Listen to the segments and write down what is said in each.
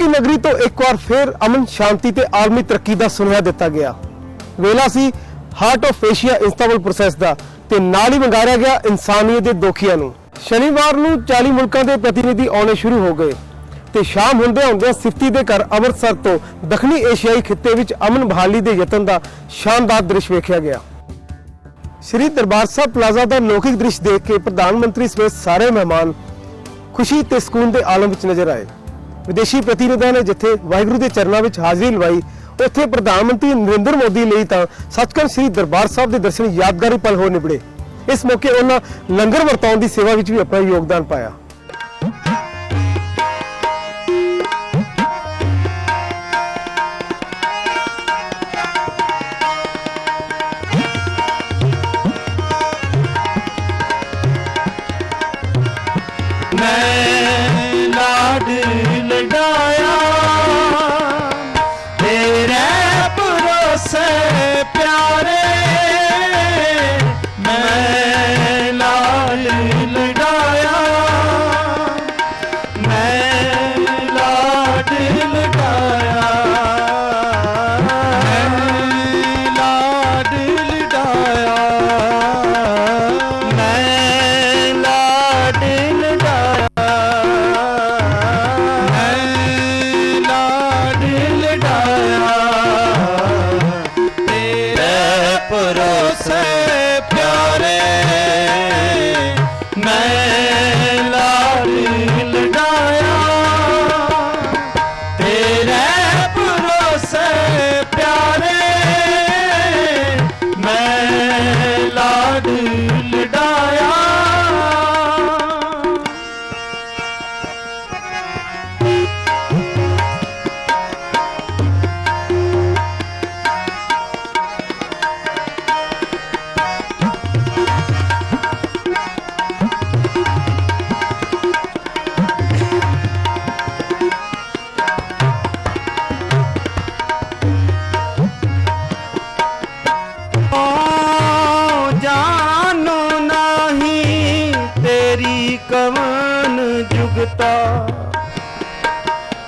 की नगरी तो एक बार फिर अमन शांति ते आलमी तरक्की का सुनेहा दिता गया। वेला सी heart of Asia Istanbul process का ते नाल ही वंगारिया गया इंसानियत के दोखियां नूं। शनिवार नूं 40 मुल्कां दे प्रतिनिधि आने शुरू हो गए ते शाम हुंदे हुंदे सिफती दे घर अमृतसर तो दक्षिणी एशियाई खित्ते विच अमन बहाली दे यतन का शानदार दृश्य वेखिया गया। श्री दरबार साहब प्लाजा का लौकिक दृश्य देख के प्रधानमंत्री समेत सारे मेहमान खुशी ते सकून के आलम विच नजर आए। विदेशी प्रतिनिधियों ने जिथे वाहिगुरू के चरणों में हाजिरी लवाई, उत्थे प्रधानमंत्री नरेंद्र मोदी लिए तो सचखंड श्री दरबार साहब के दर्शन यादगारी पल हो निबड़े। इस मौके उन्होंने लंगर वरताउण की सेवा में भी अपना योगदान पाया।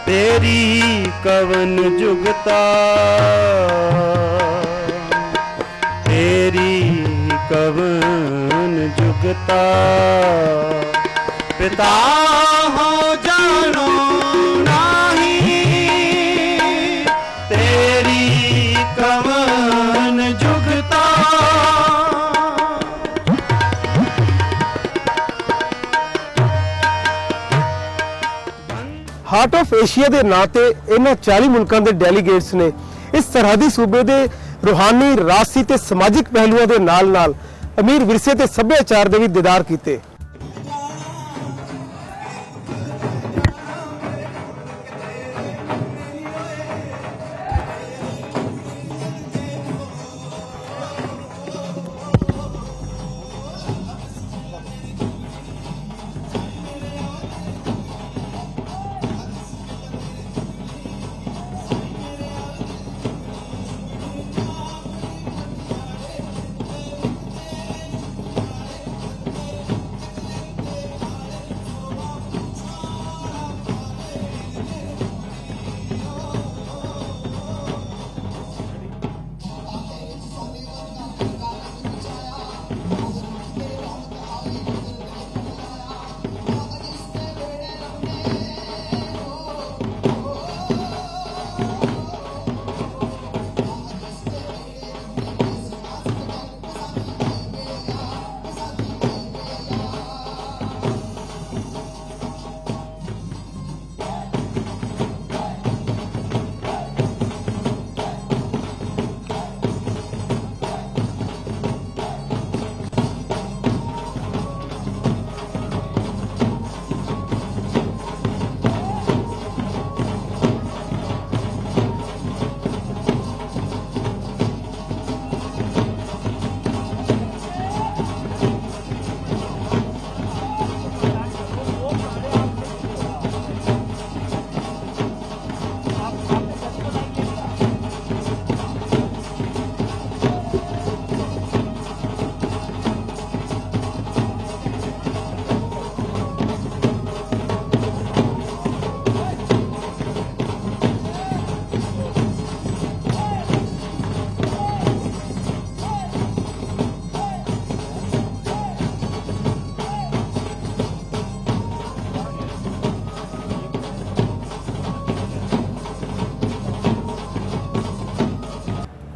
तेरी कवन जुगता, तेरी कवन जुगता, पिता हो जानो नाही, तेरी कवन जुगता। हार्ट ऑफ एशिया के नां ते इन्हां 40 मुल्कां दे डेलीगेट्स ने इस सरहदी सूबे के रूहानी, राजसी ते समाजिक पहलुओं के नाल-नाल अमीर विरसे ते सभ्याचार दे भी दीदार कीते।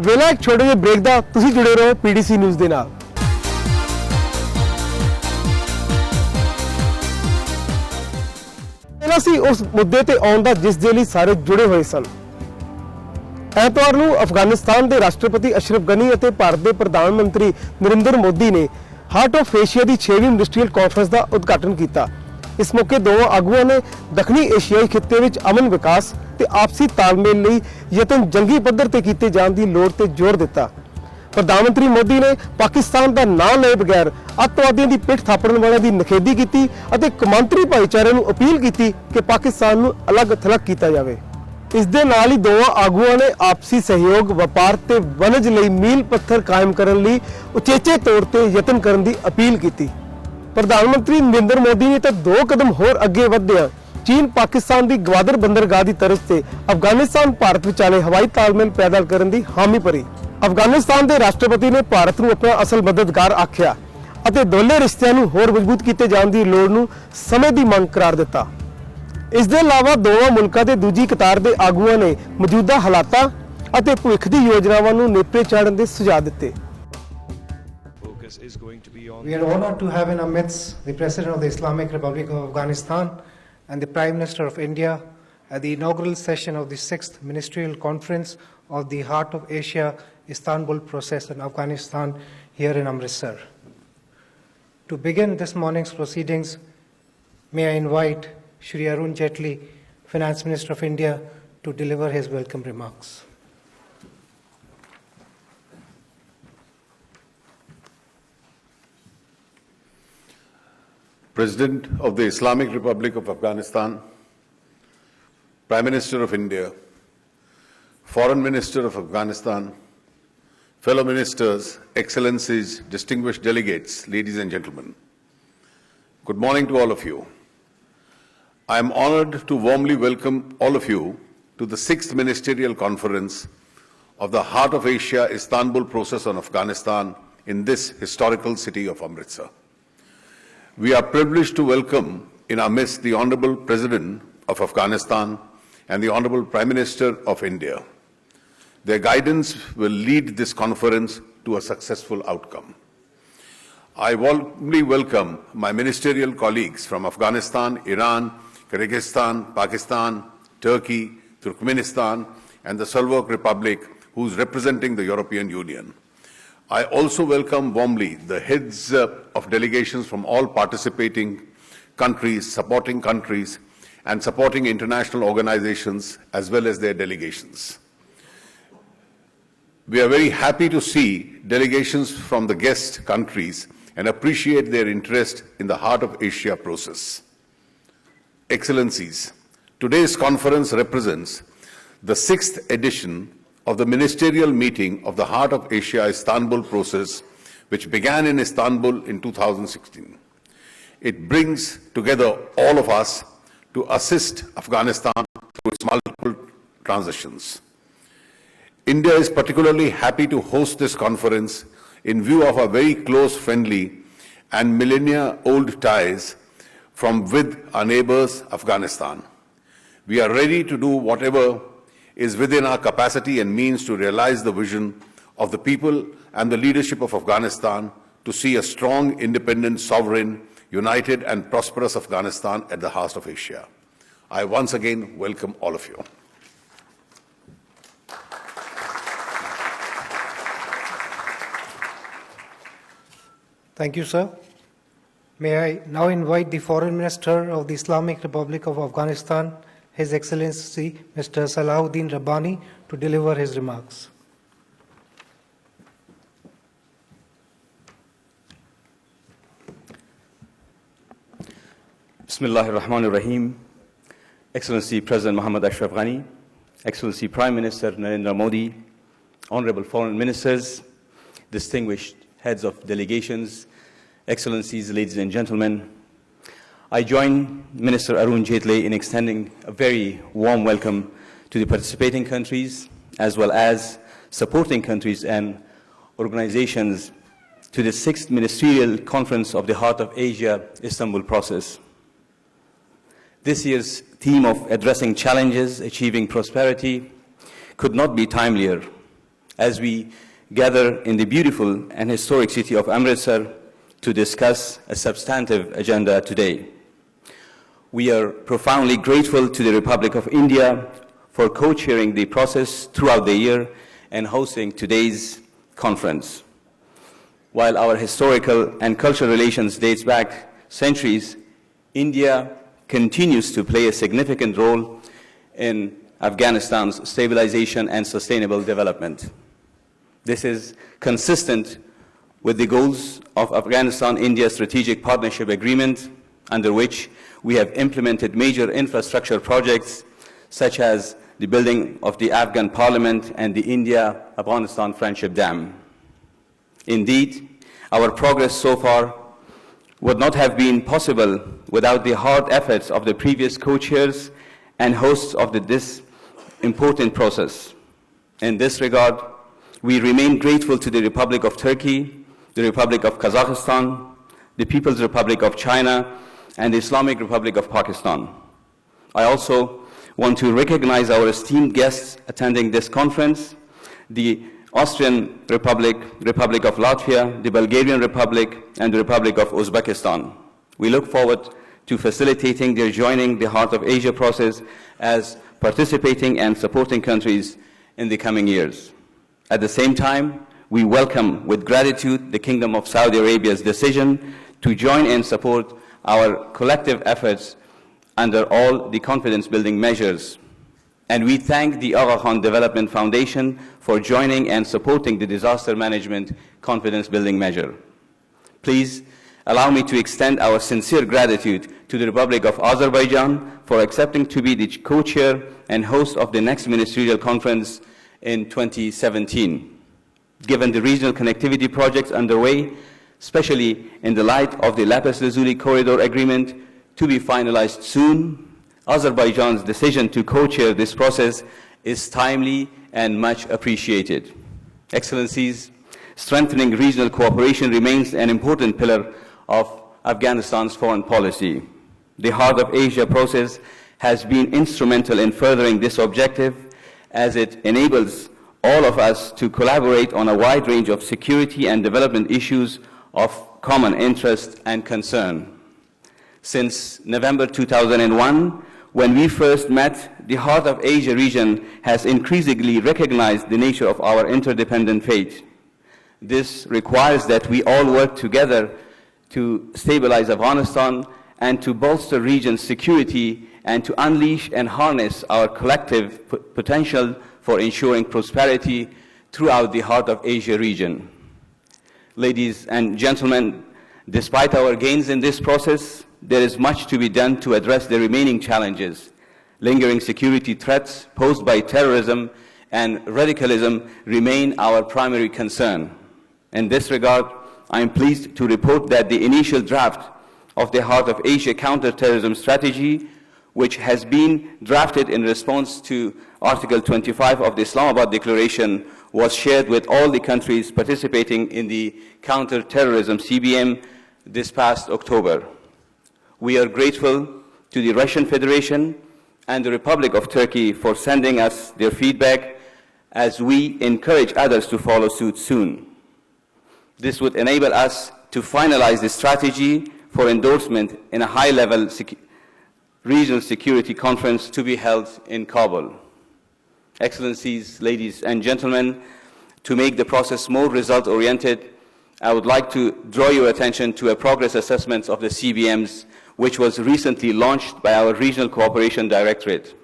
ਵੇਲਾ ਇੱਕ ਛੋਟੇ ਜਿਹੇ ਬ੍ਰੇਕ ਦਾ, ਤੁਸੀਂ ਜੁੜੇ ਰਹੋ ਪੀਡੀਸੀ ਨਿਊਜ਼ ਦੇ ਨਾਲ। ਪਹਿਲਾਂ ਸੀ ਉਸ ਮੁੱਦੇ ਤੇ ਆਉਣ ਦਾ ਜਿਸ ਦੇ ਲਈ ਸਾਰੇ ਜੁੜੇ ਹੋਏ ਸਨ। ਐਤਵਾਰ ਨੂੰ ਅਫਗਾਨਿਸਤਾਨ ਦੇ ਰਾਸ਼ਟਰਪਤੀ ਅਸ਼ਰਫ ਗਨੀ ਅਤੇ ਭਾਰਤ ਦੇ ਪ੍ਰਧਾਨ ਮੰਤਰੀ ਨਰਿੰਦਰ ਮੋਦੀ ਨੇ heart of Asia the 6ਵੀਂ ministerial conference ਦਾ ਉਦਘਾਟਨ ਕੀਤਾ। ਇਸ ਮੌਕੇ ਦੋਵਾਂ ਆਗੂਆਂ ਨੇ ਦੱਖਣੀ ਏਸ਼ੀਆਈ ਖਿੱਤੇ ਵਿੱਚ ਅਮਨ ਵਿਕਾਸ ਤੇ ਆਪਸੀ ਤਾਲਮੇਲ ਲਈ ਯਤਨ ਜੰਗੀ ਪੱਧਰ ਤੇ ਕੀਤੇ ਜਾਣ ਦੀ ਲੋੜ ਤੇ ਜ਼ੋਰ ਦਿੱਤਾ। ਪ੍ਰਧਾਨ ਮੰਤਰੀ ਮੋਦੀ ਨੇ ਪਾਕਿਸਤਾਨ ਦਾ ਨਾਂ ਲਏ ਬਗੈਰ ਅੱਤਵਾਦੀਆਂ ਦੀ ਪਿੱਠ ਥਾਪੜਨ ਵਾਲਿਆਂ ਦੀ ਨਿਖੇਧੀ ਕੀਤੀ ਅਤੇ ਕੌਮਾਂਤਰੀ ਭਾਈਚਾਰੇ ਨੂੰ ਅਪੀਲ ਕੀਤੀ ਕਿ ਪਾਕਿਸਤਾਨ ਨੂੰ ਅਲੱਗ-ਥਲੱਗ ਕੀਤਾ ਜਾਵੇ। ਇਸ ਦੇ ਨਾਲ ਹੀ ਦੋਵਾਂ ਆਗੂਆਂ ਨੇ ਆਪਸੀ ਸਹਿਯੋਗ, ਵਪਾਰ ਤੇ ਵਣਜ ਲਈ ਮੀਲ ਪੱਥਰ ਕਾਇਮ ਕਰਨ ਲਈ ਉਚੇਚੇ ਤੌਰ ਤੇ ਯਤਨ ਕਰਨ ਦੀ ਅਪੀਲ ਕੀਤੀ। ਪ੍ਰਧਾਨ ਮੰਤਰੀ ਨਰਿੰਦਰ ਮੋਦੀ ਨੇ ਤਾਂ 2 ਕਦਮ ਹੋਰ ਅੱਗੇ ਵਧਦਿਆਂ ਚੀਨ ਪਾਕਿਸਤਾਨ ਦੀ ਗਵਾਦਰ ਬੰਦਰਗਾਹ ਦੀ ਤਰਜ਼ ਤੇ ਅਫਗਾਨਿਸਤਾਨ ਭਾਰਤ ਵਿਚਾਲੇ ਹਵਾਈ ਤਾਲਮੇਲ ਪੈਦਾ ਕਰਨ ਦੀ ਹਾਮੀ ਭਰੀ। ਅਫਗਾਨਿਸਤਾਨ ਦੇ ਰਾਸ਼ਟਰਪਤੀ ਨੇ ਭਾਰਤ ਨੂੰ ਆਪਣਾ ਅਸਲ ਮਦਦਗਾਰ ਆਖਿਆ ਅਤੇ ਦੋਲੇ ਰਿਸ਼ਤਿਆਂ ਨੂੰ ਹੋਰ ਮਜ਼ਬੂਤ ਕੀਤੇ ਜਾਣ ਦੀ ਲੋੜ ਨੂੰ ਸਮੇਂ ਦੀ ਮੰਗ ਕਰਾਰ ਦਿੱਤਾ। ਇਸ ਦੇ ਇਲਾਵਾ ਦੋਵਾਂ ਮੁਲਕਾਂ ਦੇ ਦੂਜੀ ਕਤਾਰ ਦੇ ਆਗੂਆਂ ਨੇ ਮੌਜੂਦਾ ਹਾਲਾਤਾਂ ਅਤੇ ਭਵਿੱਖ ਦੀ ਯੋਜਨਾਵਾਂ ਨੂੰ ਨੇਪਰੇ ਚਾੜਨ ਦੇ ਸੁਝਾਅ ਦਿੱਤੇ। We are honored to have in our midst the President of the Islamic Republic of Afghanistan and the Prime Minister of India at the inaugural session of the 6th Ministerial Conference of the Heart of Asia Istanbul process in Afghanistan here in Amritsar. To begin this morning's proceedings, may I invite Shri Arun Jaitley, Finance Minister of India, to deliver his welcome remarks. President of the Islamic Republic of Afghanistan, Prime Minister of India, Foreign Minister of Afghanistan, fellow ministers, excellencies, distinguished delegates, ladies and gentlemen. Good morning to all of you. I am honored to warmly welcome all of you to the 6th Ministerial Conference of the Heart of Asia Istanbul process on Afghanistan in this historical city of Amritsar. We are privileged to welcome in our midst the Honorable President of Afghanistan and the Honorable Prime Minister of India. Their guidance will lead this conference to a successful outcome. I warmly welcome my ministerial colleagues from Afghanistan, Iran, Kyrgyzstan, Pakistan, Turkey, Turkmenistan, and the Slovak Republic, who is representing the European Union. I also welcome warmly the heads of delegations from all participating countries, and supporting international organizations, as well as their delegations. We are very happy to see delegations from the guest countries and appreciate their interest in the Heart of Asia process. Excellencies, today's conference represents the 6th edition of the ministerial meeting of the Heart of Asia Istanbul process, which began in Istanbul in 2016. It brings together all of us to assist Afghanistan through its multiple transitions. India is particularly happy to host this conference in view of our very close, friendly, and millennia-old ties with our neighbors, Afghanistan. We are ready to do whatever is within our capacity and means to realize the vision of the people and the leadership of Afghanistan to see a strong, independent, sovereign, united and prosperous Afghanistan at the heart of Asia. I once again welcome all of you. Thank you, sir. May I now invite the Foreign Minister of the Islamic Republic of Afghanistan, His Excellency Mr. Salahuddin Rabbani, to deliver his remarks. Bismillahir Rahmanir Rahim. Excellency President Muhammad Ashraf Ghani, Excellency Prime Minister Narendra Modi, Honorable Foreign Ministers, distinguished heads of delegations, Excellencies, ladies and gentlemen, I join Minister Arun Jaitley in extending a very warm welcome to the participating countries, as well as supporting countries and organizations to the 6th Ministerial Conference of the Heart of Asia Istanbul process. This year's theme of addressing challenges, achieving prosperity could not be timelier, as we gather in the beautiful and historic city of Amritsar to discuss a substantive agenda today. We are profoundly grateful to the Republic of India for co-chairing the process throughout the year and hosting today's conference. While our historical and cultural relations dates back centuries, India continues to play a significant role in Afghanistan's stabilization and sustainable development. This is consistent with the goals of Afghanistan-India Strategic Partnership Agreement, under which we have implemented major infrastructure projects such as the building of the Afghan Parliament and the India-Afghanistan Friendship Dam. Indeed, our progress so far would not have been possible without the hard efforts of the previous co-chairs and hosts of this important process. In this regard, we remain grateful to the Republic of Turkey, the Republic of Kazakhstan, the People's Republic of China, and the Islamic Republic of Pakistan. I also want to recognize our esteemed guests attending this conference, the Austrian Republic, Republic of Latvia, the Bulgarian Republic, and the Republic of Uzbekistan. We look forward to facilitating their joining the Heart of Asia process as participating and supporting countries in the coming years. At the same time, we welcome with gratitude the Kingdom of Saudi Arabia's decision to join and support our collective efforts under all the confidence-building measures. And we thank the Aga Khan Development Foundation for joining and supporting the disaster management confidence-building measure. Please allow me to extend our sincere gratitude to the Republic of Azerbaijan for accepting to be the co-chair and host of the next Ministerial Conference in 2017. Given the regional connectivity projects underway, especially in the light of the Lapis Lazuli Corridor Agreement to be finalized soon, Azerbaijan's decision to co-chair this process is timely and much appreciated. Excellencies, strengthening regional cooperation remains an important pillar of Afghanistan's foreign policy. The Heart of Asia process has been instrumental in furthering this objective, as it enables all of us to collaborate on a wide range of security and development issues of common interest and concern. Since November 2001, when we first met, the Heart of Asia region has increasingly recognized the nature of our interdependent fate. This requires that we all work together to stabilize Afghanistan and to bolster region's security and to unleash and harness our collective potential for ensuring prosperity throughout the Heart of Asia region. Ladies and gentlemen, despite our gains in this process, there is much to be done to address the remaining challenges. Lingering security threats posed by terrorism and radicalism remain our primary concern. In this regard, I am pleased to report that the initial draft of the Heart of Asia counter-terrorism strategy, which has been drafted in response to Article 25 of the Islamabad Declaration, was shared with all the countries participating in the counter-terrorism CBM this past October. We are grateful to the Russian Federation and the Republic of Turkey for sending us their feedback, as we encourage others to follow suit soon. This would enable us to finalize the strategy for endorsement in a high-level regional security conference to be held in Kabul. Excellencies, ladies and gentlemen, to make the process more result-oriented, I would like to draw your attention to a progress assessment of the CBMs, which was recently launched by our Regional Cooperation Directorate.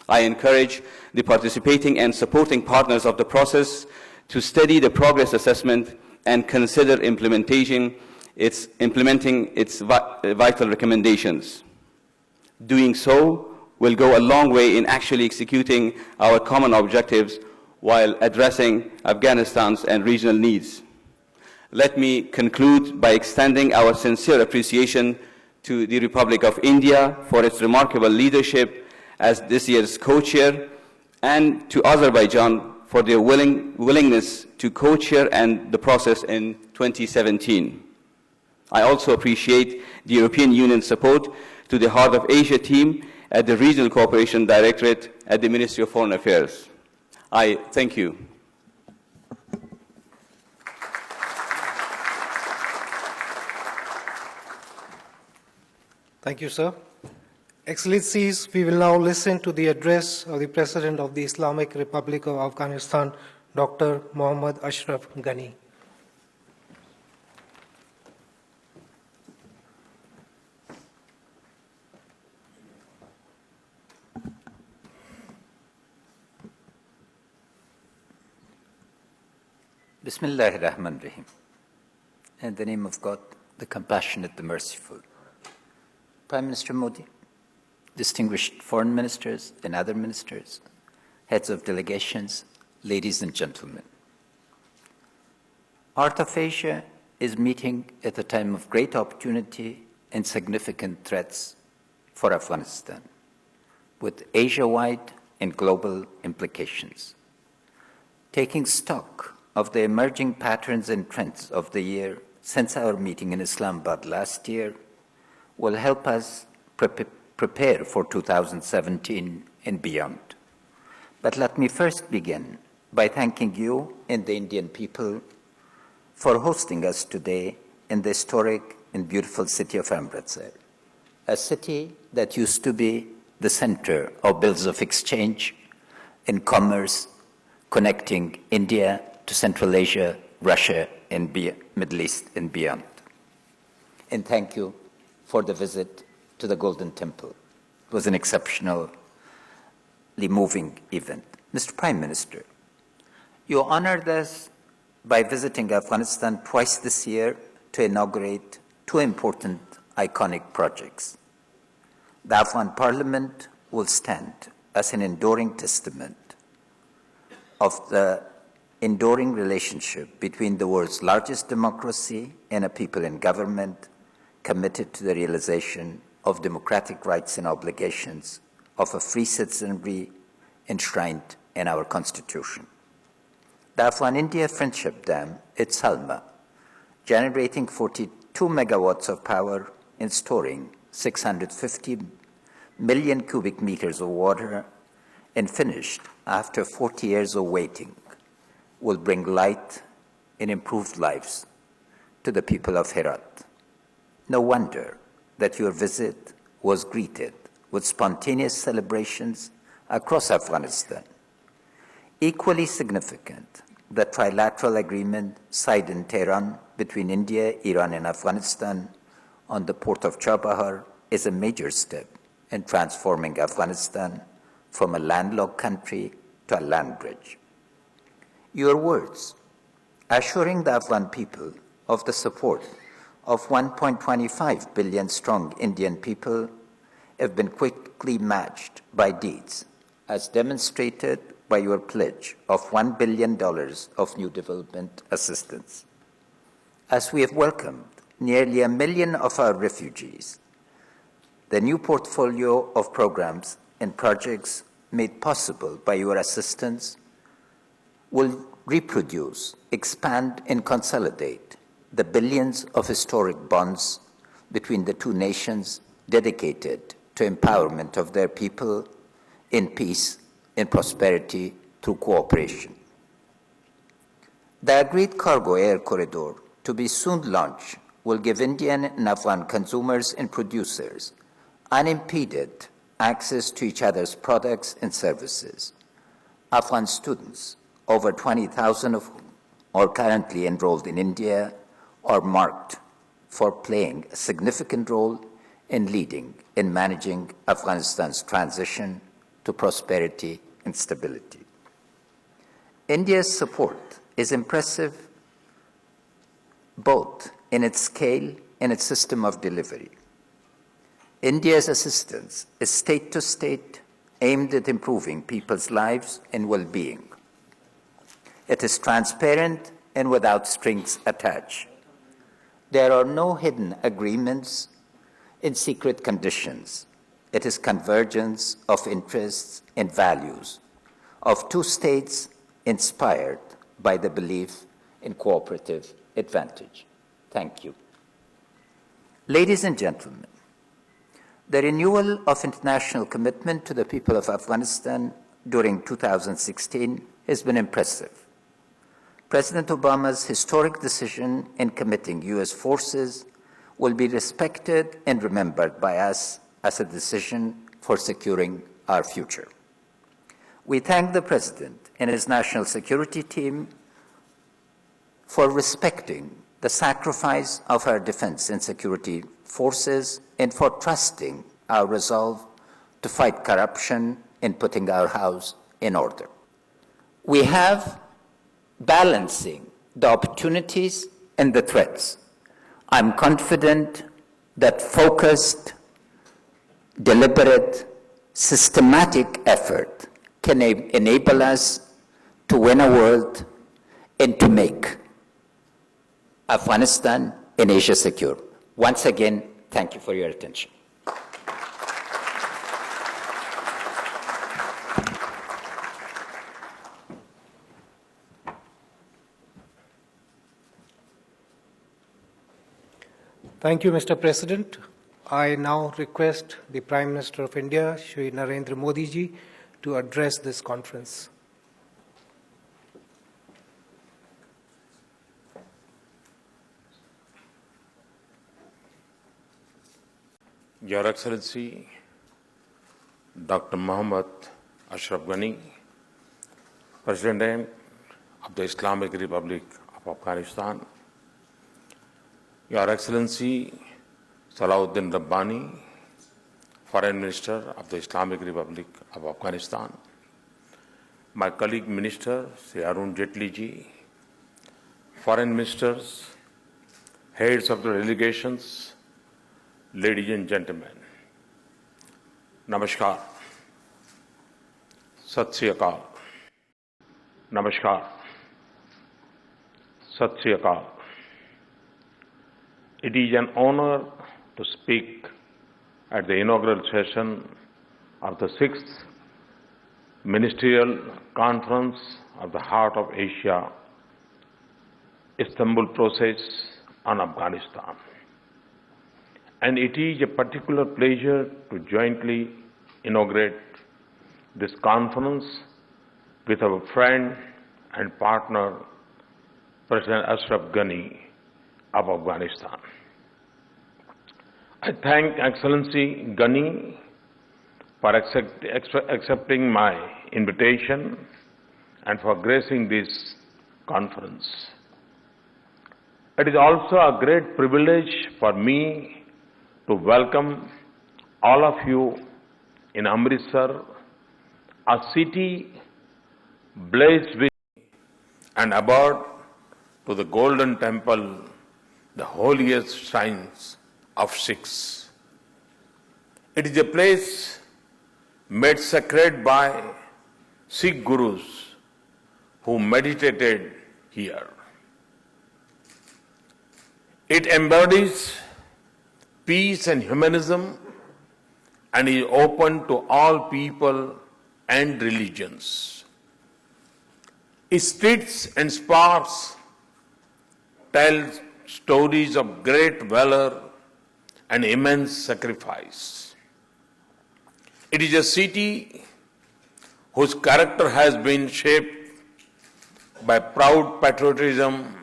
I encourage the participating and supporting partners of the process to study the progress assessment and consider implementing its vital recommendations. Doing so will go a long way in actually executing our common objectives while addressing Afghanistan's and regional needs. Let me conclude by extending our sincere appreciation to the Republic of India for its remarkable leadership as this year's co-chair, and to Azerbaijan for their willingness to co-chair and the process in 2017. I also appreciate the European Union's support to the Heart of Asia team at the Regional Cooperation Directorate at the Ministry of Foreign Affairs. I thank you. Thank you, sir. Excellencies, we will now listen to the address of the President of the Islamic Republic of Afghanistan, Dr. Mohammad Ashraf Ghani. Bismillahir Rahmanir Rahim. In the name of God, the compassionate, the merciful. Prime Minister Modi, distinguished foreign ministers and other ministers, heads of delegations, ladies and gentlemen. Heart of Asia is meeting at a time of great opportunity and significant threats for Afghanistan, with Asia-wide and global implications. Taking stock of the emerging patterns and trends of the year since our meeting in Islamabad last year will help us prepare for 2017 and beyond. But let me first begin by thanking you and the Indian people for hosting us today in the historic and beautiful city of Amritsar, a city that used to be the center of bills of exchange and commerce connecting India to Central Asia, Russia, and Middle East and beyond. And thank you for the visit to the Golden Temple. It was an exceptionally moving event. Mr. Prime Minister, you honored us by visiting Afghanistan twice this year to inaugurate two important iconic projects. The Afghan Parliament will stand as an enduring testament of the enduring relationship between the world's largest democracy and a people in government committed to the realization of democratic rights and obligations of a free citizenry enshrined in our Constitution. The Afghan-India Friendship Dam at Salma, generating 42 megawatts of power and storing 650 million cubic meters of water, and finished after 40 years of waiting, will bring light and improved lives to the people of Herat. No wonder that your visit was greeted with spontaneous celebrations across Afghanistan. Equally significant, the trilateral agreement signed in Tehran between India, Iran, and Afghanistan on the port of Chabahar is a major step in transforming Afghanistan from a landlocked country to a land bridge. Your words, assuring the Afghan people of the support of 1.25 billion strong Indian people, have been quickly matched by deeds, as demonstrated by your pledge of $1 billion of new development assistance. As we have welcomed nearly 1 million of our refugees, the new portfolio of programs and projects made possible by your assistance will reproduce, expand, and consolidate the billions of historic bonds between the two nations dedicated to empowerment of their people in peace and prosperity through cooperation. The agreed cargo air corridor to be soon launched will give Indian and Afghan consumers and producers unimpeded access to each other's products and services. Afghan students, over 20,000 of whom are currently enrolled in India, are marked for playing a significant role in leading and managing Afghanistan's transition to prosperity and stability. India's support is impressive both in its scale and its system of delivery. India's assistance is state-to-state, aimed at improving people's lives and well-being. It is transparent and without strings attached. There are no hidden agreements and secret conditions. It is convergence of interests and values of two states inspired by the belief in cooperative advantage. Thank you. Ladies and gentlemen, the renewal of international commitment to the people of Afghanistan during 2016 has been impressive. President Obama's historic decision in committing U.S. forces will be respected and remembered by us as a decision for securing our future. We thank the President and his national security team for respecting the sacrifice of our defense and security forces and for trusting our resolve to fight corruption and putting our house in order. We have balancing the opportunities and the threats. I'm confident that focused, deliberate, systematic effort can enable us to win a world and to make Afghanistan and Asia secure. Once again, thank you for your attention. Thank you, Mr. President. I now request the Prime Minister of India, Shri Narendra Modi ji, to address this conference. Your Excellency, Dr. Mohammad Ashraf Ghani, President of the Islamic Republic of Afghanistan, Your Excellency Salahuddin Rabbani, Foreign Minister of the Islamic Republic of Afghanistan, my colleague Minister Sri Arun Jaitley ji, Foreign Ministers, heads of the delegations, ladies and gentlemen, Namaskar, Sat Sri Akal, Namaskar, Sat Sri Akal. It is an honor to speak at the inaugural session of the 6th Ministerial Conference of the Heart of Asia, Istanbul process on Afghanistan. And it is a particular pleasure to jointly inaugurate this conference with our friend and partner, President Ashraf Ghani of Afghanistan. I thank Excellency Ghani for accepting my invitation and for gracing this conference. It is also a great privilege for me to welcome all of you in Amritsar, a city blessed with and aboard to the Golden Temple, the holiest shrines of Sikhs. It is a place made sacred by Sikh Gurus who meditated here. It embodies peace and humanism and is open to all people and religions. Its streets and sparks tell stories of great valor and immense sacrifice. It is a city whose character has been shaped by proud patriotism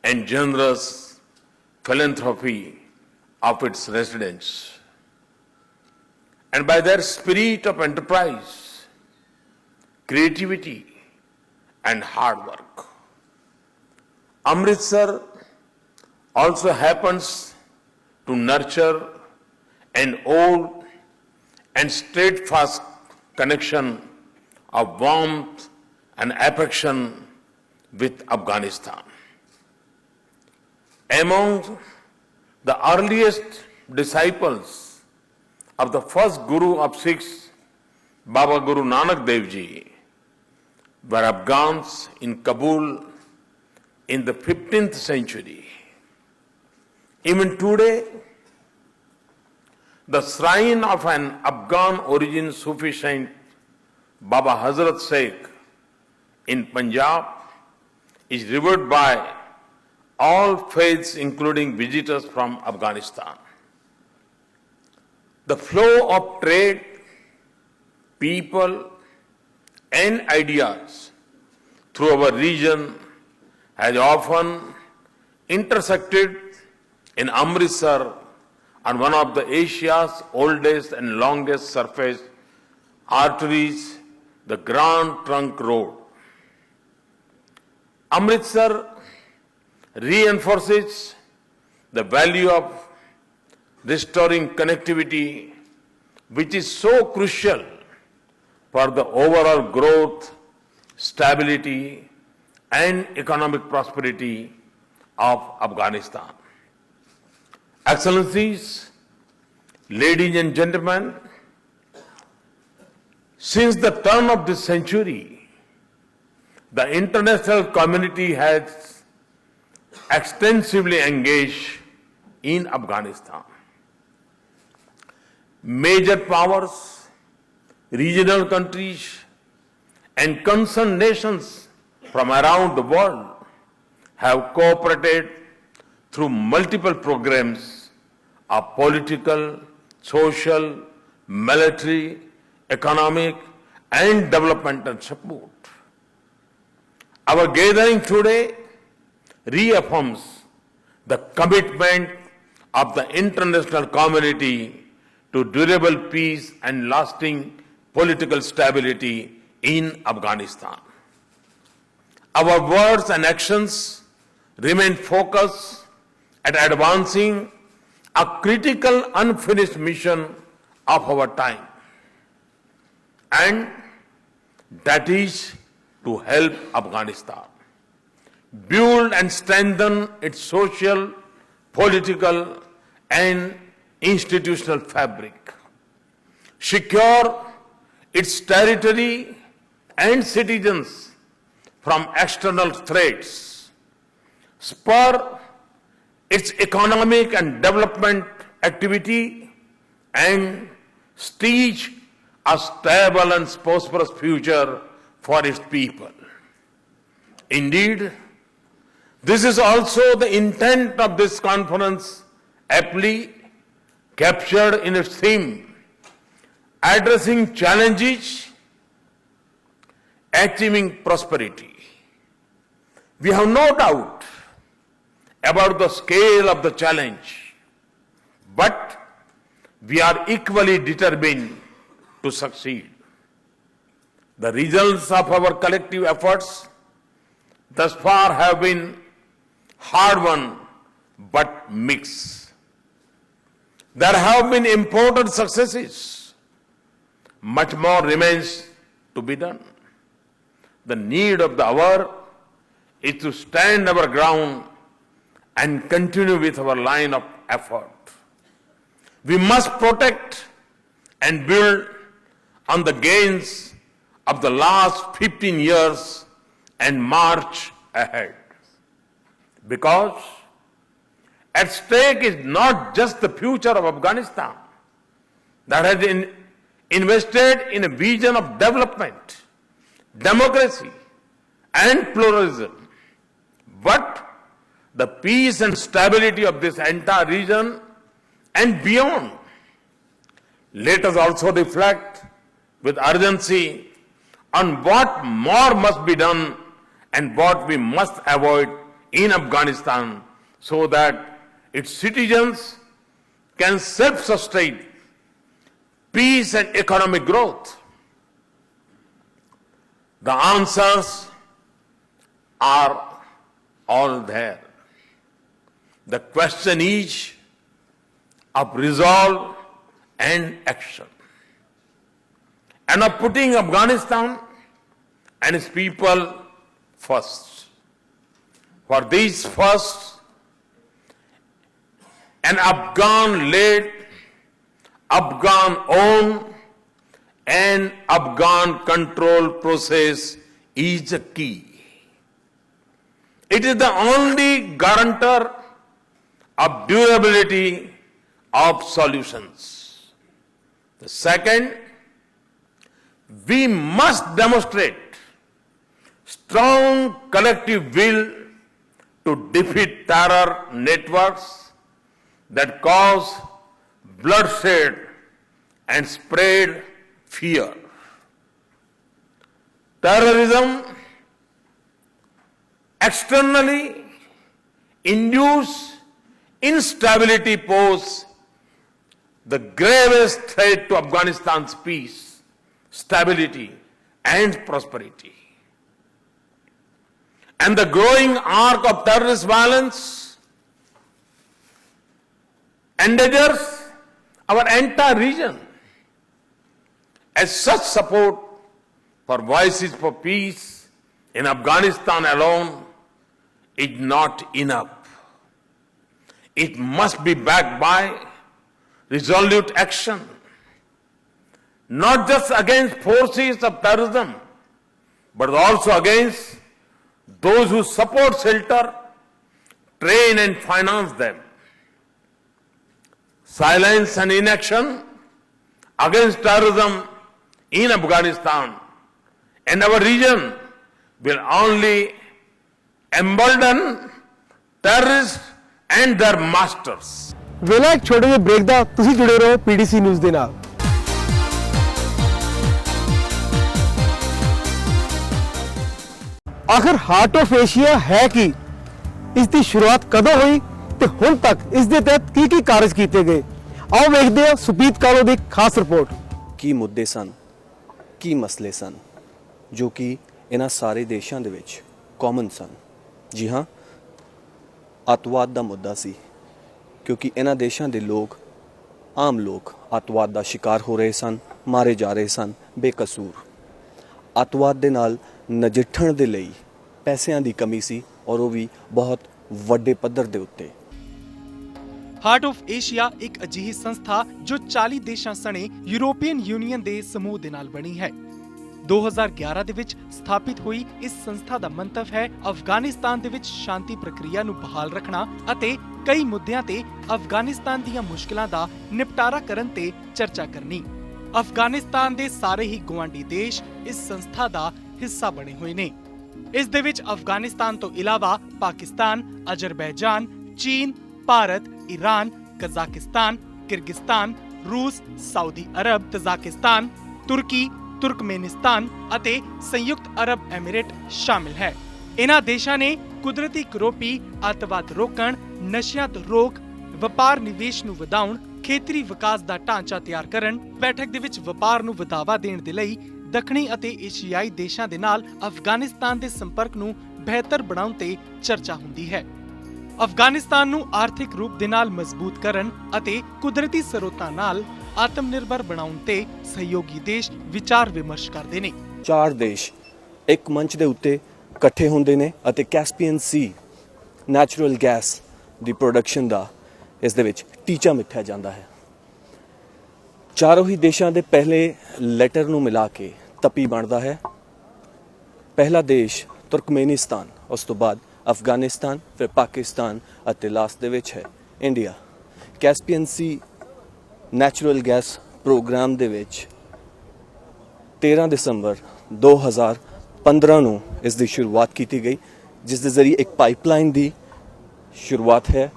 and generous philanthropy of its residents, and by their spirit of enterprise, creativity, and hard work. Amritsar also happens to nurture an old and steadfast connection of warmth and affection with Afghanistan. Among the earliest disciples of the first Guru of Sikhs, Baba Guru Nanak Dev Ji, were Afghans in Kabul in the 15th century. Even today, the shrine of an Afghan origin Sufi saint, Baba Hazrat Sheikh, in Punjab, is revered by all faiths, including visitors from Afghanistan. The flow of trade, people, and ideas through our region has often intersected in Amritsar on one of the Asia's oldest and longest surface arteries, the Grand Trunk Road. Amritsar reinforces the value of restoring connectivity, which is so crucial for the overall growth, stability, and economic prosperity of Afghanistan. Excellencies, ladies and gentlemen, since the turn of this century, the international community has extensively engaged in Afghanistan. Major powers, regional countries, and concerned nations from around the world have cooperated through multiple programs of political, social, military, economic, and developmental support. Our gathering today reaffirms the commitment of the international community to durable peace and lasting political stability in Afghanistan. Our words and actions remain focused at advancing a critical unfinished mission of our time, and that is to help Afghanistan build and strengthen its social, political, and institutional fabric, secure its territory and citizens from external threats, spur its economic and development activity, and stage a stable and prosperous future for its people. Indeed, this is also the intent of this conference, aptly captured in its theme, addressing challenges, achieving prosperity. We have no doubt about the scale of the challenge, but we are equally determined to succeed. The results of our collective efforts thus far have been hard-won but mixed. There have been important successes. Much more remains to be done. The need of the hour is to stand our ground and continue with our line of effort. We must protect and build on the gains of the last 15 years and march ahead. Because at stake is not just the future of Afghanistan that has been invested in a vision of development, democracy, and pluralism, but the peace and stability of this entire region and beyond. Let us also reflect with urgency on what more must be done and what we must avoid in Afghanistan so that its citizens can self-sustain peace and economic growth. The answers are all there. The question is of resolve and action, and of putting Afghanistan and its people first. For this first, an Afghan-led, Afghan-owned, and Afghan-controlled process is the key. It is the only guarantor of durability of solutions. The second, we must demonstrate strong collective will to defeat terror networks that cause bloodshed and spread fear. Terrorism externally induce instability pose the gravest threat to Afghanistan's peace, stability, and prosperity. And the growing arc of terrorist violence endangers our entire region. As such, support for voices for peace in Afghanistan alone is not enough. It must be backed by resolute action, not just against forces of terrorism, but also against those who support, shelter, train and finance them. Silence and inaction against terrorism in Afghanistan and our region will only embolden terrorists and their masters. ਵੇਲਾ ਇੱਕ ਛੋਟੇ ਜਿਹੇ break ਦਾ, ਤੁਸੀਂ ਜੁੜੇ ਰਹੋ PDC news ਦੇ ਨਾਲ। ਆਖਰ ਹਾਰਟ ਆਫ ਏਸ਼ੀਆ ਹੈ ਕੀ, ਇਸ ਦੀ ਸ਼ੁਰੂਆਤ ਕਦੋਂ ਹੋਈ ਤੇ ਹੁਣ ਤੱਕ ਇਸ ਦੇ ਤਹਿਤ ਕੀ ਕੀ ਕਾਰਜ ਕੀਤੇ ਗਏ, ਆਓ ਵੇਖਦੇ ਹਾਂ ਸੁਪੀਤ ਕਾਲੋ ਦੀ ਖਾਸ ਰਿਪੋਰਟ। ਕੀ ਮੁੱਦੇ ਸਨ, ਕੀ ਮਸਲੇ ਸਨ ਜੋ ਕਿ ਇਹਨਾਂ ਸਾਰੇ ਦੇਸ਼ਾਂ ਦੇ ਵਿੱਚ ਕਾਮਨ ਸਨ? ਜੀ ਹਾਂ, ਅੱਤਵਾਦ ਦਾ ਮੁੱਦਾ ਸੀ, ਕਿਉਂਕਿ ਇਹਨਾਂ ਦੇਸ਼ਾਂ ਦੇ ਲੋਕ, ਆਮ ਲੋਕ ਅੱਤਵਾਦ ਦਾ ਸ਼ਿਕਾਰ ਹੋ ਰਹੇ ਸਨ, ਮਾਰੇ ਜਾ ਰਹੇ ਸਨ ਬੇਕਸੂਰ। ਅੱਤਵਾਦ ਦੇ ਨਾਲ ਨਜਿੱਠਣ ਦੇ ਲਈ ਪੈਸਿਆਂ ਦੀ ਕਮੀ ਸੀ, ਔਰ ਉਹ ਵੀ ਬਹੁਤ ਵੱਡੇ ਪੱਧਰ ਦੇ ਉੱਤੇ। ਹਾਰਟ ਆਫ ਏਸ਼ੀਆ ਇੱਕ ਅਜਿਹੀ ਸੰਸਥਾ ਜੋ 40 ਦੇਸ਼ਾਂ ਸਣੇ ਯੂਰੋਪੀਅਨ ਯੂਨੀਅਨ ਦੇ ਸਮੂਹ ਦੇ ਨਾਲ ਬਣੀ ਹੈ। 2011 ਦੇ ਵਿੱਚ ਸਥਾਪਿਤ ਹੋਈ ਇਸ ਸੰਸਥਾ ਦਾ ਮੰਤਵ ਹੈ ਅਫਗਾਨਿਸਤਾਨ ਦੇ ਵਿੱਚ ਸ਼ਾਂਤੀ ਪ੍ਰਕਿਰਿਆ ਨੂੰ ਬਹਾਲ ਰੱਖਣਾ ਅਤੇ ਕਈ ਮੁੱਦਿਆਂ ਤੇ ਅਫਗਾਨਿਸਤਾਨ ਦੀਆਂ ਮੁਸ਼ਕਲਾਂ ਦਾ ਨਿਪਟਾਰਾ ਕਰਨ ਤੇ ਚਰਚਾ ਕਰਨੀ। ਅਫਗਾਨਿਸਤਾਨ ਦੇ ਸਾਰੇ ਹੀ ਗੁਆਂਢੀ ਦੇਸ਼ ਇਸ ਸੰਸਥਾ ਦਾ ਹਿੱਸਾ ਬਣੇ ਹੋਏ ਨੇ। ਇਸ ਦੇ ਵਿੱਚ ਅਫਗਾਨਿਸਤਾਨ ਤੋਂ ਇਲਾਵਾ ਪਾਕਿਸਤਾਨ, ਅਜ਼ਰਬੈਜਾਨ, ਚੀਨ, ਭਾਰਤ, ਈਰਾਨ, ਕਜ਼ਾਕਿਸਤਾਨ, ਕਿਰਗਿਸਤਾਨ, ਰੂਸ, ਸਾਊਦੀ ਅਰਬ, ਤਜ਼ਾਕਿਸਤਾਨ, ਤੁਰਕੀ, ਤੁਰਕਮੇਨਿਸਤਾਨ ਅਤੇ ਸੰਯੁਕਤ ਅਰਬ ਐਮੀਰੇਟ ਸ਼ਾਮਿਲ ਹੈ। ਇਹਨਾਂ ਦੇਸ਼ਾਂ ਨੇ ਕੁਦਰਤੀ ਕਰੋਪੀ, ਅੱਤਵਾਦ ਰੋਕਣ, ਨਸ਼ਿਆਂ ਤੋਂ ਰੋਕ, ਵਪਾਰ ਨਿਵੇਸ਼ ਨੂੰ ਵਧਾਉਣ, ਖੇਤਰੀ ਵਿਕਾਸ ਦਾ ਢਾਂਚਾ ਤਿਆਰ ਕਰਨ, ਬੈਠਕ ਦੇ ਵਿੱਚ ਵਪਾਰ ਨੂੰ ਵਧਾਵਾ ਦੇਣ ਦੇ ਲਈ ਦੱਖਣੀ ਅਤੇ ਏਸ਼ੀਆਈ ਦੇਸ਼ਾਂ ਦੇ ਨਾਲ ਅਫਗਾਨਿਸਤਾਨ ਦੇ ਸੰਪਰਕ ਨੂੰ ਬਿਹਤਰ ਬਣਾਉਣ ਤੇ ਚਰਚਾ ਹੁੰਦੀ ਹੈ। ਅਫਗਾਨਿਸਤਾਨ ਨੂੰ ਆਰਥਿਕ ਰੂਪ ਦੇ ਨਾਲ ਮਜ਼ਬੂਤ ਕਰਨ ਅਤੇ ਕੁਦਰਤੀ ਸਰੋਤਾਂ ਨਾਲ ਆਤਮ ਨਿਰਭਰ ਬਣਾਉਣ ਤੇ ਸਹਿਯੋਗੀ ਦੇਸ਼ ਵਿਚਾਰ ਵਿਮਰਸ਼ ਕਰਦੇ ਨੇ। 4 ਦੇਸ਼ ਇੱਕ ਮੰਚ ਦੇ ਉੱਤੇ ਇਕੱਠੇ ਹੁੰਦੇ ਨੇ ਅਤੇ ਕੈਸਪੀਅਨ ਸੀ ਨੈਚੁਰਲ ਗੈਸ ਦੀ ਪ੍ਰੋਡਕਸ਼ਨ ਦਾ ਇਸ ਦੇ ਵਿੱਚ ਟੀਚਾ ਮਿੱਥਿਆ ਜਾਂਦਾ ਹੈ। ਚਾਰੋਂ ਹੀ ਦੇਸ਼ਾਂ ਦੇ ਪਹਿਲੇ ਲੈਟਰ ਨੂੰ ਮਿਲਾ ਕੇ ਤਪੀ ਬਣਦਾ ਹੈ। ਪਹਿਲਾ ਦੇਸ਼ ਤੁਰਕਮੇਨਿਸਤਾਨ, ਉਸ ਤੋਂ ਬਾਅਦ ਅਫਗਾਨਿਸਤਾਨ, ਫਿਰ ਪਾਕਿਸਤਾਨ ਅਤੇ ਲਾਸਟ ਦੇ ਵਿੱਚ ਹੈ ਇੰਡੀਆ। ਕੈਸਪੀਅਨ ਸੀ ਨੈਚੁਰਲ ਗੈਸ ਪ੍ਰੋਗਰਾਮ ਦੇ ਵਿੱਚ 13 ਦਸੰਬਰ 2015 ਨੂੰ ਇਸ ਦੀ ਸ਼ੁਰੂਆਤ ਕੀਤੀ ਗਈ, ਜਿਸ ਦੇ ਜ਼ਰੀਏ ਇੱਕ ਪਾਈਪਲਾਈਨ ਦੀ ਸ਼ੁਰੂਆਤ ਹੈ।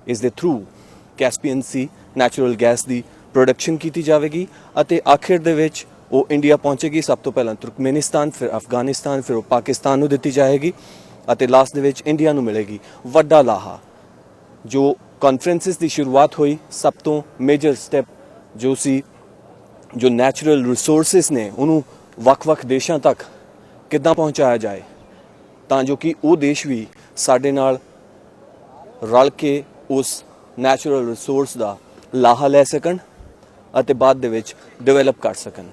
ਇਸ ਦੇ ਥਰੂ ਕੈਸਪੀਅਨ ਸੀ ਨੈਚੁਰਲ ਗੈਸ ਦੀ ਪ੍ਰੋਡਕਸ਼ਨ ਕੀਤੀ ਜਾਵੇਗੀ ਅਤੇ ਆਖਿਰ ਦੇ ਵਿੱਚ ਉਹ ਇੰਡੀਆ ਪਹੁੰਚੇਗੀ। ਸਭ ਤੋਂ ਪਹਿਲਾਂ ਤੁਰਕਮੇਨਿਸਤਾਨ, ਫਿਰ ਅਫਗਾਨਿਸਤਾਨ, ਫਿਰ ਉਹ ਪਾਕਿਸਤਾਨ ਨੂੰ ਦਿੱਤੀ ਜਾਏਗੀ ਅਤੇ ਲਾਸਟ ਦੇ ਵਿੱਚ ਇੰਡੀਆ ਨੂੰ ਮਿਲੇਗੀ। ਵੱਡਾ ਲਾਹਾ ਜੋ ਕਾਨਫਰੰਸਿਸ ਦੀ ਸ਼ੁਰੂਆਤ ਹੋਈ, ਸਭ ਤੋਂ ਮੇਜਰ ਸਟੈਪ ਜੋ ਸੀ, ਜੋ ਨੈਚੁਰਲ ਰਿਸੋਰਸਿਸ ਨੇ ਉਹਨੂੰ ਵੱਖ-ਵੱਖ ਦੇਸ਼ਾਂ ਤੱਕ ਕਿੱਦਾਂ ਪਹੁੰਚਾਇਆ ਜਾਏ ਤਾਂ ਜੋ ਕਿ ਉਹ ਦੇਸ਼ ਵੀ ਸਾਡੇ ਨਾਲ ਰਲ ਕੇ ਉਸ ਨੈਚੁਰਲ ਰਿਸੋਰਸ ਦਾ ਲਾਹਾ ਲੈ ਸਕਣ ਅਤੇ ਬਾਅਦ ਦੇ ਵਿੱਚ ਡਿਵੈਲਪ ਕਰ ਸਕਣ।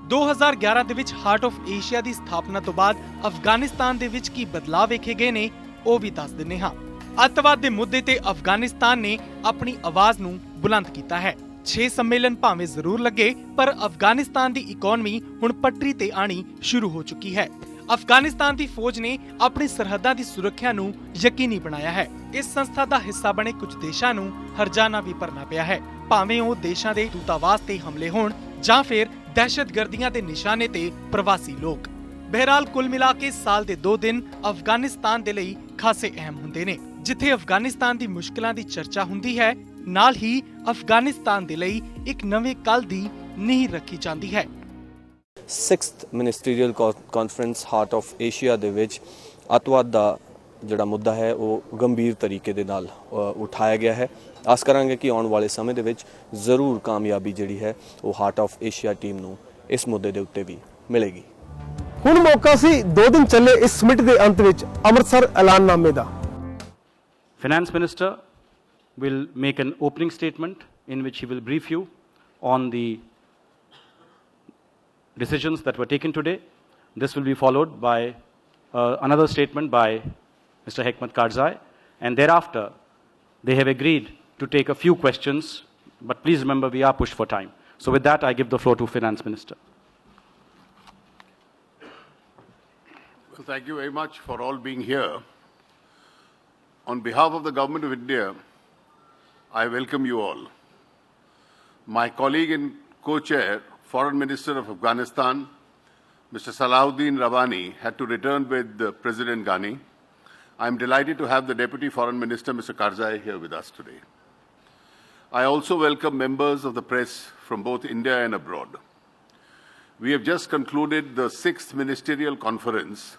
2011 ਦੇ ਵਿੱਚ ਹਾਰਟ ਆਫ ਏਸ਼ੀਆ ਦੀ ਸਥਾਪਨਾ ਤੋਂ ਬਾਅਦ ਅਫਗਾਨਿਸਤਾਨ ਦੇ ਵਿੱਚ ਕੀ ਬਦਲਾਅ ਵੇਖੇ ਗਏ ਨੇ, ਉਹ ਵੀ ਦੱਸ ਦਿੰਨੇ ਹਾਂ। ਅੱਤਵਾਦ ਦੇ ਮੁੱਦੇ ਤੇ ਅਫਗਾਨਿਸਤਾਨ ਨੇ ਆਪਣੀ ਆਵਾਜ਼ ਨੂੰ ਬੁਲੰਦ ਕੀਤਾ ਹੈ। 6 ਸੰਮੇਲਨ ਭਾਵੇਂ ਜ਼ਰੂਰ ਲੱਗੇ, ਪਰ ਅਫਗਾਨਿਸਤਾਨ ਦੀ ਇਕਨੋਮੀ ਹੁਣ ਪਟਰੀ ਤੇ ਆਣੀ ਸ਼ੁਰੂ ਹੋ ਚੁੱਕੀ ਹੈ। ਅਫਗਾਨਿਸਤਾਨ ਦੀ ਫੌਜ ਨੇ ਆਪਣੀ ਸਰਹੱਦਾਂ ਦੀ ਸੁਰੱਖਿਆ ਨੂੰ ਯਕੀਨੀ ਬਣਾਇਆ ਹੈ। ਇਸ ਸੰਸਥਾ ਦਾ ਹਿੱਸਾ ਬਣੇ ਕੁਝ ਦੇਸ਼ਾਂ ਨੂੰ ਹਰਜਾਨਾ ਵੀ ਭਰਨਾ ਪਿਆ ਹੈ, ਭਾਵੇਂ ਉਹ ਦੇਸ਼ਾਂ ਦੇ ਦੂਤਾਵਾਸ ਤੇ ਹਮਲੇ ਹੋਣ ਜਾਂ ਫਿਰ ਦਹਿਸ਼ਤਗਰਦੀਆਂ ਦੇ ਨਿਸ਼ਾਨੇ ਤੇ ਪ੍ਰਵਾਸੀ ਲੋਕ। ਬਹਿਰਾਲ ਕੁੱਲ ਮਿਲਾ ਕੇ ਸਾਲ ਦੇ 2 ਦਿਨ ਅਫਗਾਨਿਸਤਾਨ ਦੇ ਲਈ ਖਾਸੇ ਅਹਿਮ ਹੁੰਦੇ ਨੇ, ਜਿੱਥੇ ਅਫਗਾਨਿਸਤਾਨ ਦੀ ਮੁਸ਼ਕਲਾਂ ਦੀ ਚਰਚਾ ਹੁੰਦੀ ਹੈ, ਨਾਲ ਹੀ ਅਫਗਾਨਿਸਤਾਨ ਦੇ ਲਈ ਇੱਕ ਨਵੇਂ ਕੱਲ ਦੀ ਨੀਂਹ ਰੱਖੀ ਜਾਂਦੀ ਹੈ। 6th Ministerial Conference heart of Asia ਦੇ ਵਿੱਚ ਅੱਤਵਾਦ ਦਾ ਜਿਹੜਾ ਮੁੱਦਾ ਹੈ ਉਹ ਗੰਭੀਰ ਤਰੀਕੇ ਦੇ ਨਾਲ ਉਠਾਇਆ ਗਿਆ ਹੈ। ਆਸ ਕਰਾਂਗੇ ਕਿ ਆਉਣ ਵਾਲੇ ਸਮੇਂ ਦੇ ਵਿੱਚ ਜ਼ਰੂਰ ਕਾਮਯਾਬੀ ਜਿਹੜੀ ਹੈ ਉਹ ਹਾਰਟ ਆਫ ਏਸ਼ੀਆ ਟੀਮ ਨੂੰ ਇਸ ਮੁੱਦੇ ਦੇ ਉੱਤੇ ਵੀ ਮਿਲੇਗੀ। ਹੁਣ ਮੌਕਾ ਸੀ 2 ਦਿਨ ਚੱਲੇ ਇਸ ਸਮਿਟ ਦੇ ਅੰਤ ਵਿੱਚ ਅੰਮ੍ਰਿਤਸਰ ਐਲਾਨਨਾਮੇ ਦਾ। Finance Minister will make an opening statement in which he will brief you on the decisions that were taken today. This will be followed by another statement by Mr. Hekmat Karzai, and thereafter they have agreed to take a few questions, but please remember we are pushed for time. So with that I give the floor to Finance Minister. Well, thank you very much for all being here. On behalf of the Government of India, I welcome you all. My colleague and co-chair, Foreign Minister of Afghanistan, Mr. Salahuddin Ravani, had to return with President Ghani. I am delighted to have the Deputy Foreign Minister, Mr. Karzai, here with us today. I also welcome members of the press from both India and abroad. We have just concluded the 6th Ministerial Conference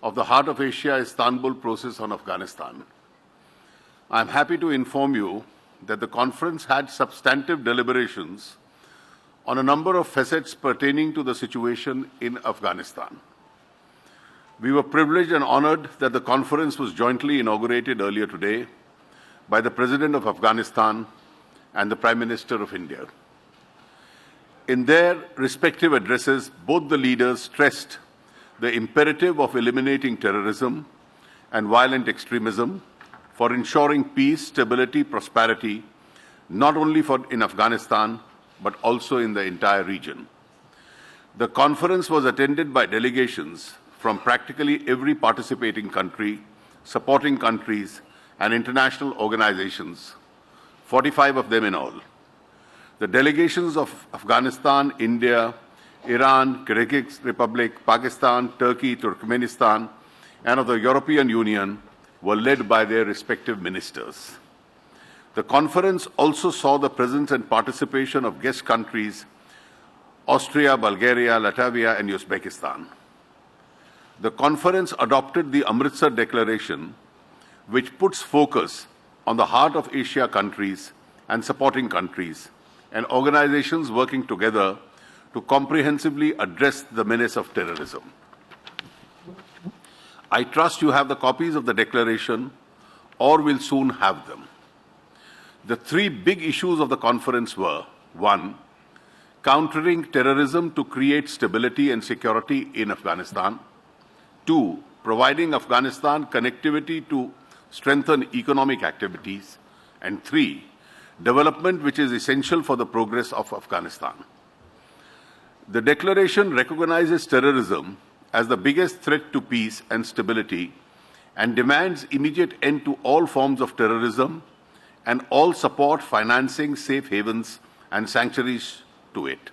of the Heart of Asia Istanbul process on Afghanistan. I am happy to inform you that the conference had substantive deliberations on a number of facets pertaining to the situation in Afghanistan. We were privileged and honored that the conference was jointly inaugurated earlier today by the President of Afghanistan and the Prime Minister of India. In their respective addresses, both the leaders stressed the imperative of eliminating terrorism and violent extremism for ensuring peace, stability, prosperity, not only in Afghanistan, but also in the entire region. The conference was attended by delegations from practically every participating country, supporting countries, and international organizations, 45 of them in all. The delegations of Afghanistan, India, Iran, Kyrgyz Republic, Pakistan, Turkey, Turkmenistan, and of the European Union were led by their respective ministers. The conference also saw the presence and participation of guest countries Austria, Bulgaria, Latvia, and Uzbekistan. The conference adopted the Amritsar Declaration, which puts focus on the heart of Asia countries and supporting countries and organizations working together to comprehensively address the menace of terrorism. I trust you have the copies of the declaration or will soon have them. The 3 big issues of the conference were: 1, countering terrorism to create stability and security in Afghanistan; 2, providing Afghanistan connectivity to strengthen economic activities; and 3, development which is essential for the progress of Afghanistan. The declaration recognizes terrorism as the biggest threat to peace and stability and demands immediate end to all forms of terrorism and all support financing safe havens and sanctuaries to it.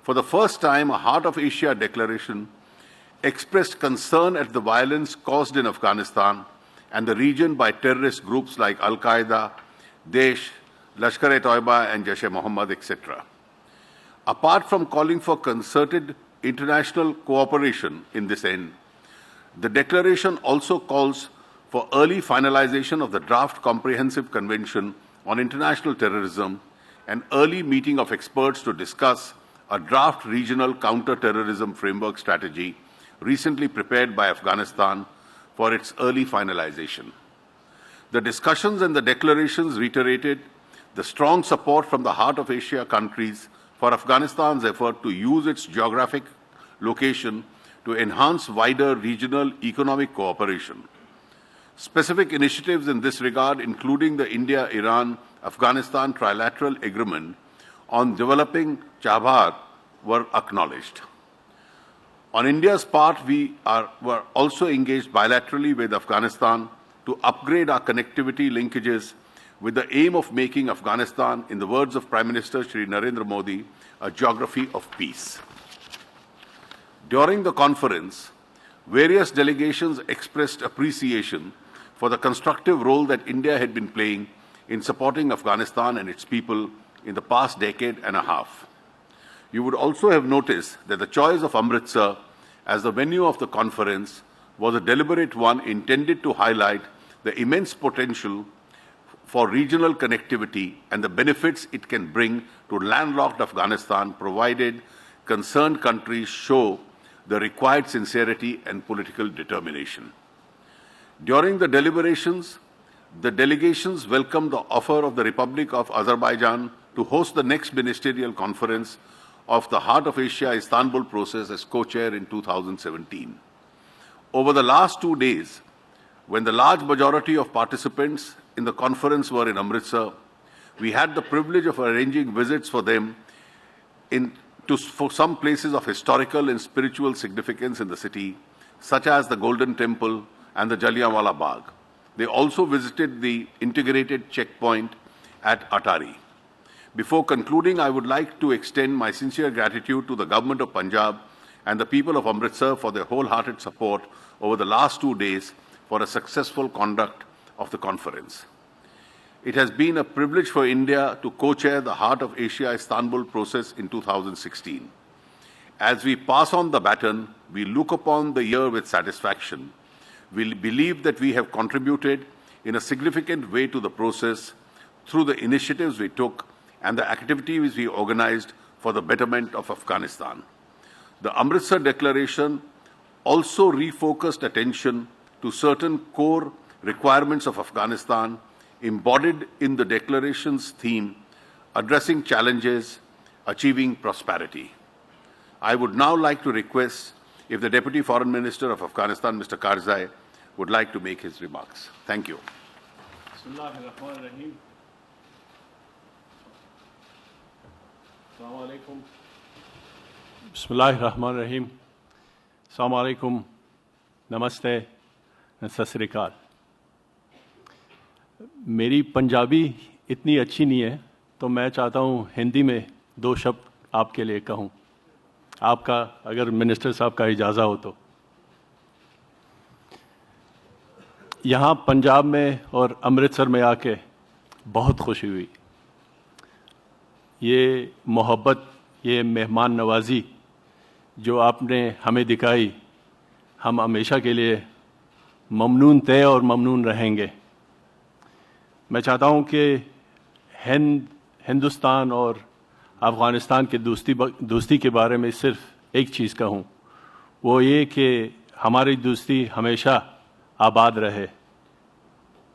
For the first time, a Heart of Asia declaration expressed concern at the violence caused in Afghanistan and the region by terrorist groups like Al-Qaeda, Daesh, Lashkar-e-Toiba, and Jaish-e-Mohammed, etc. Apart from calling for concerted international cooperation in this end, the declaration also calls for early finalization of the draft Comprehensive Convention on International Terrorism, an early meeting of experts to discuss a draft regional counter-terrorism framework strategy recently prepared by Afghanistan for its early finalization. The discussions and the declarations reiterated the strong support from the Heart of Asia countries for Afghanistan's effort to use its geographic location to enhance wider regional economic cooperation. Specific initiatives in this regard, including the India-Iran-Afghanistan trilateral agreement on developing Chabhar, were acknowledged. On India's part, were also engaged bilaterally with Afghanistan to upgrade our connectivity linkages with the aim of making Afghanistan, in the words of Prime Minister Shri Narendra Modi, a geography of peace. During the conference, various delegations expressed appreciation for the constructive role that India had been playing in supporting Afghanistan and its people in the past decade and a half. You would also have noticed that the choice of Amritsar as the venue of the conference was a deliberate one intended to highlight the immense potential for regional connectivity and the benefits it can bring to landlocked Afghanistan, provided concerned countries show the required sincerity and political determination. During the deliberations, the delegations welcomed the offer of the Republic of Azerbaijan to host the next Ministerial Conference of the Heart of Asia Istanbul process as co-chair in 2017. Over the last 2 days, when the large majority of participants in the conference were in Amritsar, we had the privilege of arranging visits for them for some places of historical and spiritual significance in the city, such as the Golden Temple and the Jallianwala Bagh. They also visited the integrated checkpoint at Atari. Before concluding, I would like to extend my sincere gratitude to the government of Punjab and the people of Amritsar for their wholehearted support over the last 2 days for a successful conduct of the conference. It has been a privilege for India to co-chair the Heart of Asia Istanbul process in 2016. As we pass on the baton, we look upon the year with satisfaction. We believe that we have contributed in a significant way to the process through the initiatives we took and the activities we organized for the betterment of Afghanistan. The Amritsar Declaration also refocused attention to certain core requirements of Afghanistan embodied in the Declaration's theme, addressing challenges, achieving prosperity. I would now like to request if the Deputy Foreign Minister of Afghanistan, Mr. Karzai, would like to make his remarks. Thank you. Bismillahirrahmanirrahim. Assalamu alaikum. Namaste and Sat Sri Akal. मेरी पंजाबी इतनी अच्छी नहीं है तो मैं चाहता हूँ हिंदी में 2 शब्द आपके लिए कहूँ, आपका अगर मिनिस्टर साहब का इजाज़ा हो तो। यहाँ पंजाब में और अमृतसर में आके बहुत खुशी हुई। ये मोहब्बत, ये मेहमान नवाजी जो आपने हमें दिखाई, हम हमेशा के लिए ममनून थे और ममनून रहेंगे। मैं चाहता हूँ कि हिंदुस्तान और अफ़गानिस्तान के दोस्ती के बारे में सिर्फ एक चीज़ कहूँ, वो ये कि हमारी दोस्ती हमेशा आबाद रहे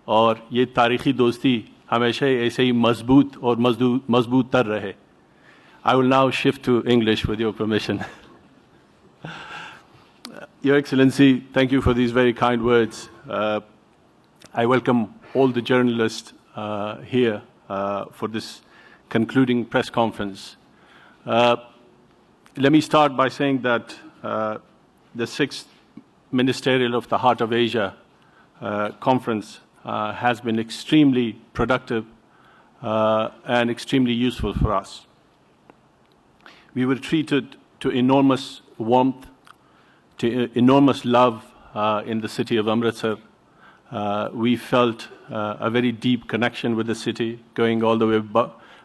और ये तारीख़ी दोस्ती हमेशा ऐसे ही मजबूत और मजबूत तर रहे। I will now shift to English with your permission. Your Excellency, thank you for these very kind words. I welcome all the journalists here for this concluding press conference. Let me start by saying that the 6th Ministerial of the Heart of Asia conference has been extremely productive and extremely useful for us. We were treated to enormous warmth, to enormous love in the city of Amritsar. We felt a very deep connection with the city, going all the way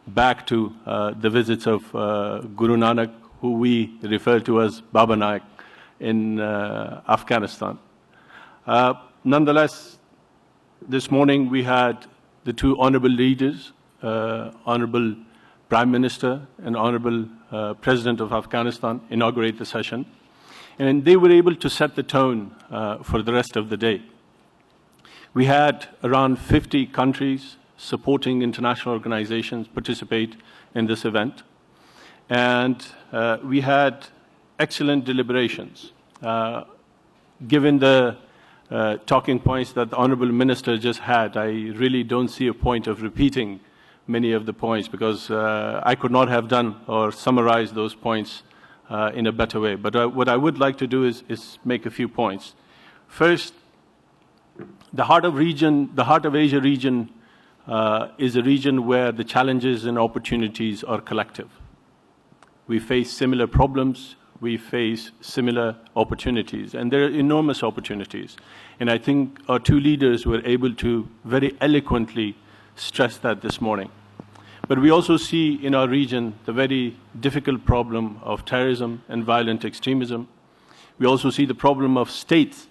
back to the visits of Guru Nanak, who we refer to as Baba Nanak in Afghanistan. Nonetheless, this morning we had the 2 honorable leaders, Honorable Prime Minister and Honorable President of Afghanistan, inaugurate the session. And they were able to set the tone for the rest of the day. We had around 50 countries supporting international organizations participate in this event. And we had excellent deliberations. Given the talking points that the Honorable Minister just had, I really don't see a point of repeating many of the points because I could not have done or summarized those points in a better way. But what I would like to do is make a few points. First, the Heart of Asia region is a region where the challenges and opportunities are collective. We face similar problems, we face similar opportunities, and there are enormous opportunities. And I think our 2 leaders were able to very eloquently stress that this morning. But we also see in our region the very difficult problem of terrorism and violent extremism. We also see the problem of states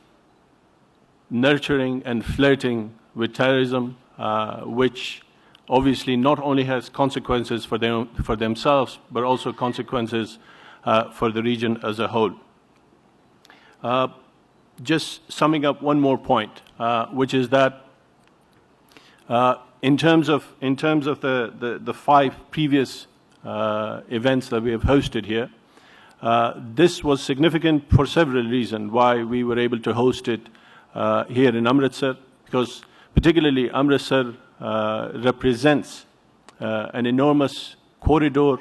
nurturing and flirting with terrorism, which obviously not only has consequences for themselves, but also consequences for the region as a whole. Just summing up one more point, which is that in terms of the 5 previous events that we have hosted here, this was significant for several reasons why we were able to host it here in Amritsar, because particularly Amritsar represents an enormous corridor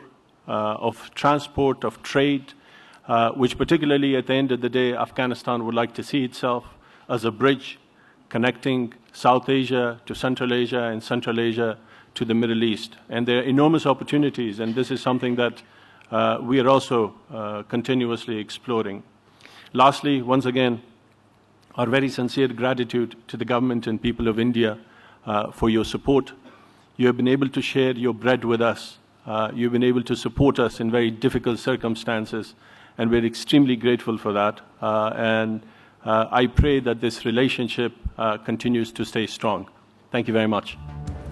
of transport, of trade, which particularly at the end of the day, Afghanistan would like to see itself as a bridge connecting South Asia to Central Asia and Central Asia to the Middle East. And there are enormous opportunities, and this is something that we are also continuously exploring. Lastly, once again, our very sincere gratitude to the government and people of India for your support. You have been able to share your bread with us. You've been able to support us in very difficult circumstances, and we're extremely grateful for that. And I pray that this relationship continues to stay strong. Thank you very much.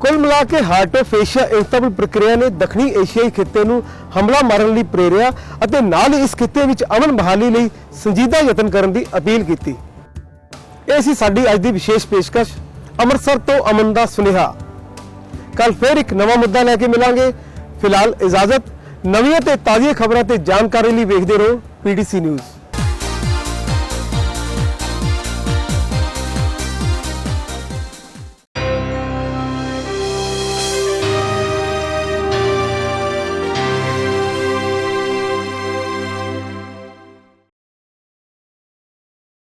ਕੁੱਲ ਮਿਲਾ ਕੇ heart of Asia ਇੰਸਟਾਬਲ ਪ੍ਰਕਿਰਿਆ ਨੇ ਦੱਖਣੀ ਏਸ਼ੀਆਈ ਖਿੱਤੇ ਨੂੰ ਹਮਲਾ ਮਾਰਨ ਲਈ ਪ੍ਰੇਰਿਆ ਅਤੇ ਨਾਲ ਹੀ ਇਸ ਖਿੱਤੇ ਵਿੱਚ ਅਮਨ ਬਹਾਲੀ ਲਈ ਸੰਜੀਦਾ ਯਤਨ ਕਰਨ ਦੀ ਅਪੀਲ ਕੀਤੀ। ਇਹ ਸੀ ਸਾਡੀ ਅੱਜ ਦੀ ਵਿਸ਼ੇਸ਼ ਪੇਸ਼ਕਸ਼ ਅੰਮ੍ਰਿਤਸਰ ਤੋਂ ਅਮਨ ਦਾ ਸੁਨੇਹਾ। ਕੱਲ ਫਿਰ ਇੱਕ ਨਵਾਂ ਮੁੱਦਾ ਲੈ ਕੇ ਮਿਲਾਂਗੇ। ਫਿਲਹਾਲ ਇਜਾਜ਼ਤ। ਨਵੀਆਂ ਤੇ ਤਾਜ਼ੀਆਂ ਖਬਰਾਂ ਤੇ ਜਾਣਕਾਰੀ ਲਈ ਵੇਖਦੇ ਰਹੋ PDC ਨਿਊਜ਼।